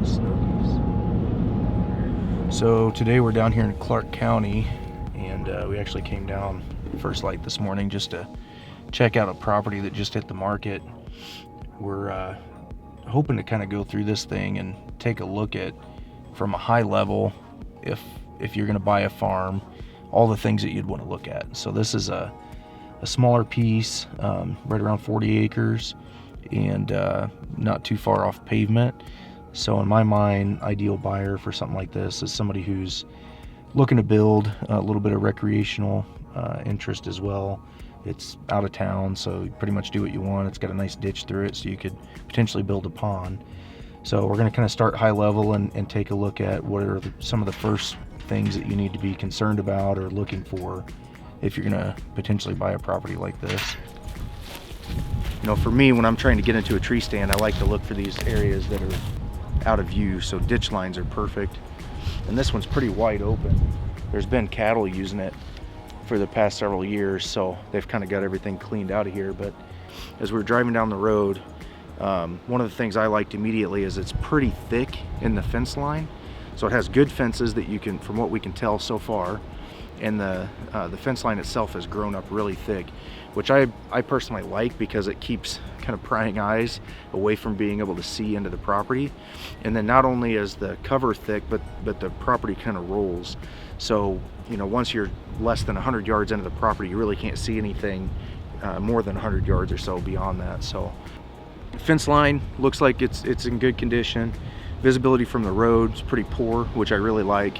Snokies. So today we're down here in Clark County, and we actually came down first light this morning just to check out a property that just hit the market. We're hoping to kind of go through this thing and take a look at, from a high level, if you're going to buy a farm, all the things that you'd want to look at. So this is a smaller piece, right around 40 acres, and not too far off pavement. So in my mind, ideal buyer for something like this is somebody who's looking to build a little bit of recreational interest as well. It's out of town, so you pretty much do what you want. It's got a nice ditch through it, so you could potentially build a pond. So we're going to kind of start high level and take a look at what are some of the first things that you need to be concerned about or looking for if you're going to potentially buy a property like this. You know, for me, when I'm trying to get into a tree stand, I like to look for these areas that are out of view, so ditch lines are perfect. And this one's pretty wide open. There's been cattle using it for the past several years, so they've kind of got everything cleaned out of here. But as we're driving down the road, one of the things I liked immediately is it's pretty thick in the fence line. So it has good fences that you can, from what we can tell so far, and the fence line itself has grown up really thick, which I personally like because it keeps kind of prying eyes away from being able to see into the property. And then not only is the cover thick, but the property kind of rolls. So, you know, once you're less than 100 yards into the property, you really can't see anything more than 100 yards or so beyond that. So fence line looks like it's in good condition. Visibility from the road is pretty poor, which I really like.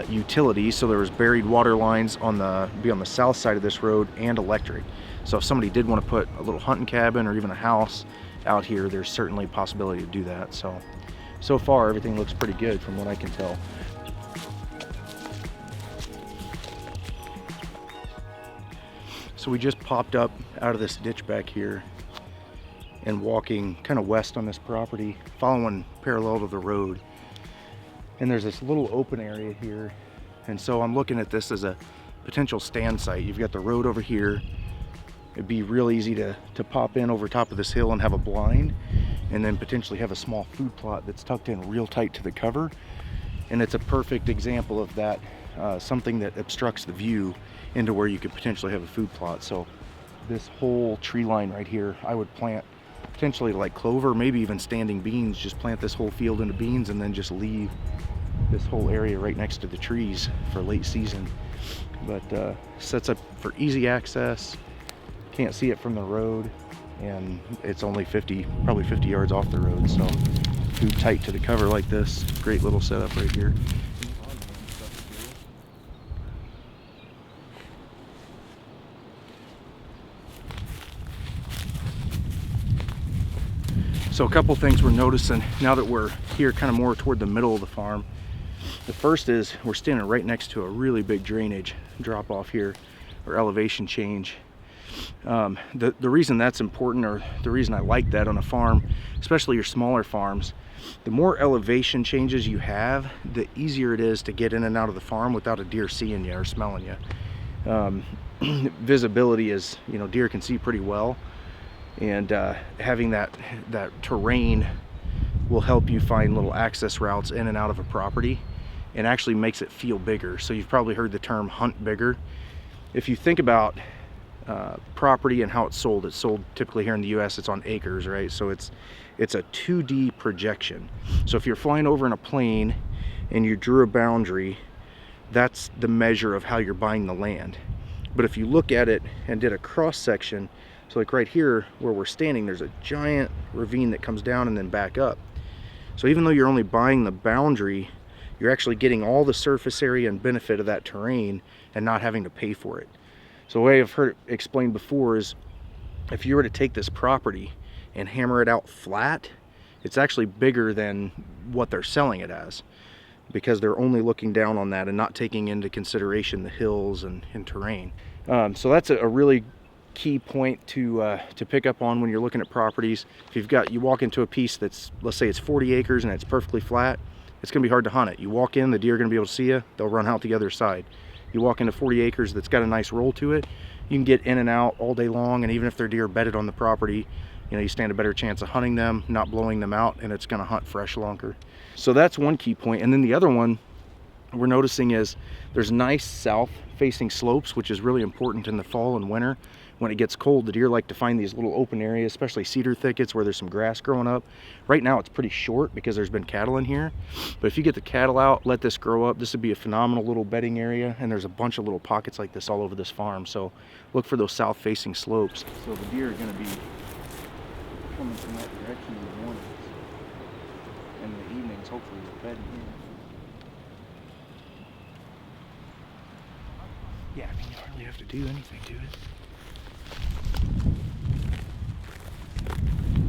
Utilities, so there was buried water lines on the south side of this road, and electric. So if somebody did want to put a little hunting cabin or even a house out here, there's certainly a possibility to do that. So far everything looks pretty good from what I can tell. So we just popped up out of this ditch back here and walking kind of west on this property, following parallel to the road. And there's this little open area here. And so I'm looking at this as a potential stand site. You've got the road over here. It'd be real easy to pop in over top of this hill and have a blind, and then potentially have a small food plot that's tucked in real tight to the cover. And it's a perfect example of that, something that obstructs the view into where you could potentially have a food plot. So this whole tree line right here, I would plant potentially like clover, maybe even standing beans. Just plant this whole field into beans and then just leave this whole area right next to the trees for late season. But sets up for easy access. Can't see it from the road, and it's only probably 50 yards off the road. So food tight to the cover like this, great little setup right here. So a couple things we're noticing now that we're here kind of more toward the middle of the farm. The first is we're standing right next to a really big drainage drop off here, or elevation change. The reason that's important, or the reason I like that on a farm, especially your smaller farms, the more elevation changes you have, the easier it is to get in and out of the farm without a deer seeing you or smelling you. Visibility is, you know, deer can see pretty well. And having that terrain will help you find little access routes in and out of a property, and actually makes it feel bigger. So you've probably heard the term hunt bigger. If you think about property and how it's sold typically here in the US, it's on acres, right? So it's a 2D projection. So if you're flying over in a plane and you drew a boundary, that's the measure of how you're buying the land. But if you look at it and did a cross section, so like right here where we're standing, there's a giant ravine that comes down and then back up. So even though you're only buying the boundary, you're actually getting all the surface area and benefit of that terrain and not having to pay for it. So the way I've heard it explained before is, if you were to take this property and hammer it out flat, it's actually bigger than what they're selling it as, because they're only looking down on that and not taking into consideration the hills and terrain. So that's a really key point to pick up on when you're looking at properties. If you walk into a piece that's, let's say it's 40 acres and it's perfectly flat, it's gonna be hard to hunt it. You walk in, the deer are gonna be able to see you, they'll run out the other side. You walk into 40 acres that's got a nice roll to it, you can get in and out all day long, and even if there are deer bedded on the property, you stand a better chance of hunting them, not blowing them out, and it's going to hunt fresh longer. So that's one key point. And then the other one we're noticing is there's nice south facing slopes, which is really important in the fall and winter. When it gets cold, the deer like to find these little open areas, especially cedar thickets where there's some grass growing up. Right now it's pretty short because there's been cattle in here, but if you get the cattle out, let this grow up, this would be a phenomenal little bedding area. And there's a bunch of little pockets like this all over this farm, so look for those south facing slopes. So the deer are going to be coming from that direction in the mornings, and in the evenings hopefully they're bedding here. Yeah, I mean, you hardly have to do anything to it.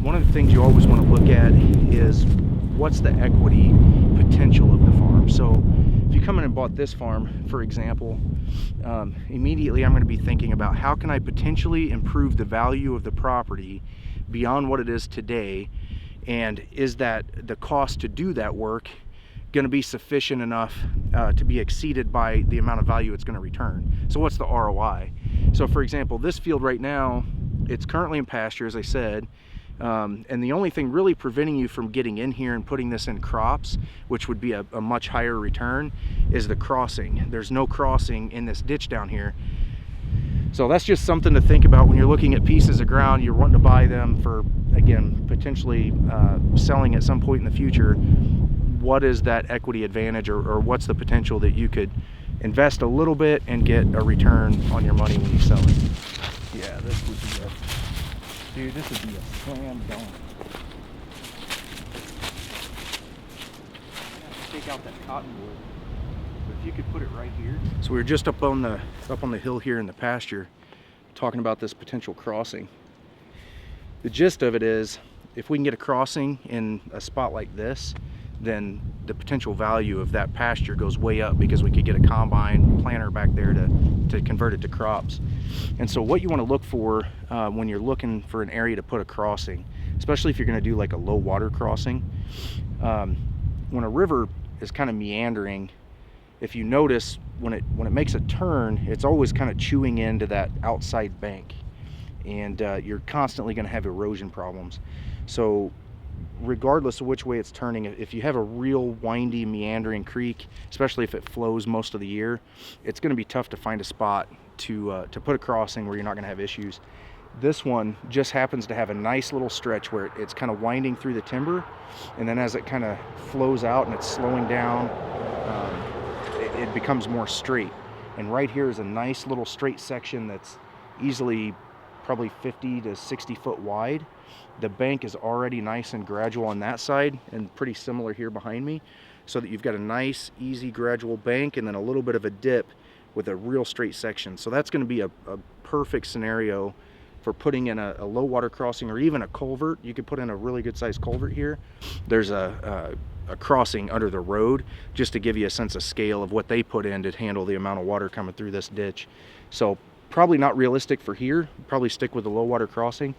One of the things you always want to look at is what's the equity potential of the farm. So if you come in and bought this farm, for example, immediately I'm going to be thinking about how can I potentially improve the value of the property beyond what it is today, and is that the cost to do that work going to be sufficient enough to be exceeded by the amount of value it's going to return. So what's the ROI? So for example, this field right now, it's currently in pasture, as I said, and the only thing really preventing you from getting in here and putting this in crops, which would be a much higher return, is the crossing. There's no crossing in this ditch down here. So that's just something to think about when you're looking at pieces of ground, you're wanting to buy them for, again, potentially selling at some point in the future. What is that equity advantage, or what's the potential that you could invest a little bit and get a return on your money when you sell it? Yeah, this would be dude, this would be a slam dunk. Take out that cottonwood, but if you could put it right here. So we were just up on the hill here in the pasture talking about this potential crossing. The gist of it is, if we can get a crossing in a spot like this, then the potential value of that pasture goes way up, because we could get a combine planter back there to convert it to crops. And so what you want to look for when you're looking for an area to put a crossing, especially if you're going to do like a low water crossing, when a river is kind of meandering, if you notice when it makes a turn, it's always kind of chewing into that outside bank, and you're constantly going to have erosion problems. So regardless of which way it's turning, if you have a real windy meandering creek, especially if it flows most of the year, it's going to be tough to find a spot to put a crossing where you're not going to have issues. This one just happens to have a nice little stretch where it's kind of winding through the timber, and then as it kind of flows out and it's slowing down, it becomes more straight. And right here is a nice little straight section that's easily probably 50 to 60 foot wide. The bank is already nice and gradual on that side, and pretty similar here behind me, so that you've got a nice easy gradual bank and then a little bit of a dip with a real straight section. So that's going to be a perfect scenario for putting in a low water crossing, or even a culvert. You could put in a really good sized culvert here. There's a crossing under the road, just to give you a sense of scale of what they put in to handle the amount of water coming through this ditch. So probably not realistic for here, probably stick with the low water crossing,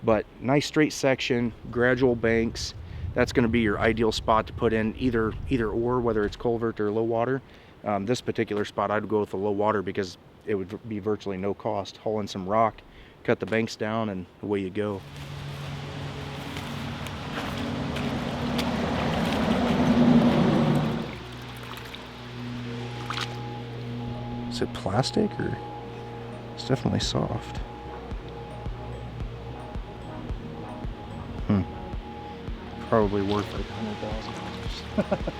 but nice straight section, gradual banks, that's going to be your ideal spot to put in either or, whether it's culvert or low water. This particular spot I'd go with the low water, because it would be virtually no cost. Haul in some rock, cut the banks down, and away you go. Is it plastic, or? It's definitely soft. Probably worth like $100,000.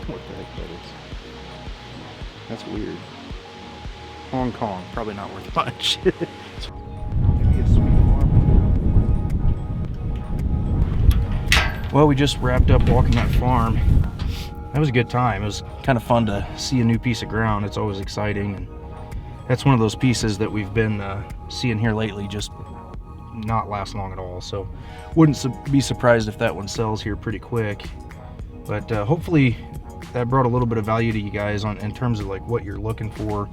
What the heck that is? That's weird. Hong Kong, probably not worth much. Maybe a sweet farm. Well, we just wrapped up walking that farm. That was a good time. It was kind of fun to see a new piece of ground. It's always exciting, and that's one of those pieces that we've been seeing here lately just not last long at all. So wouldn't be surprised if that one sells here pretty quick. But hopefully that brought a little bit of value to you guys in terms of like what you're looking for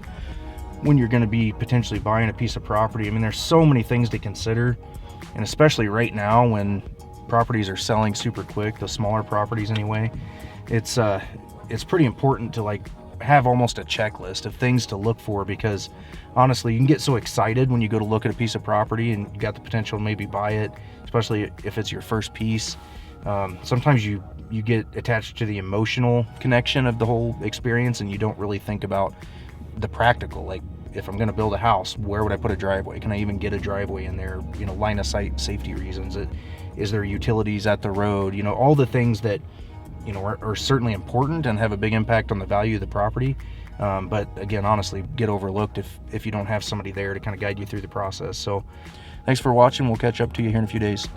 when you're going to be potentially buying a piece of property. I mean, there's so many things to consider, and especially right now when properties are selling super quick, the smaller properties anyway, it's pretty important to like have almost a checklist of things to look for, because honestly, you can get so excited when you go to look at a piece of property and you got the potential to maybe buy it, especially if it's your first piece. Sometimes you get attached to the emotional connection of the whole experience, and you don't really think about the practical. Like, if I'm going to build a house, where would I put a driveway? Can I even get a driveway in there? You know, line of sight safety reasons. Is there utilities at the road? You know, all the things that, you know, are certainly important and have a big impact on the value of the property. But again, honestly, get overlooked if you don't have somebody there to kind of guide you through the process. So thanks for watching. We'll catch up to you here in a few days.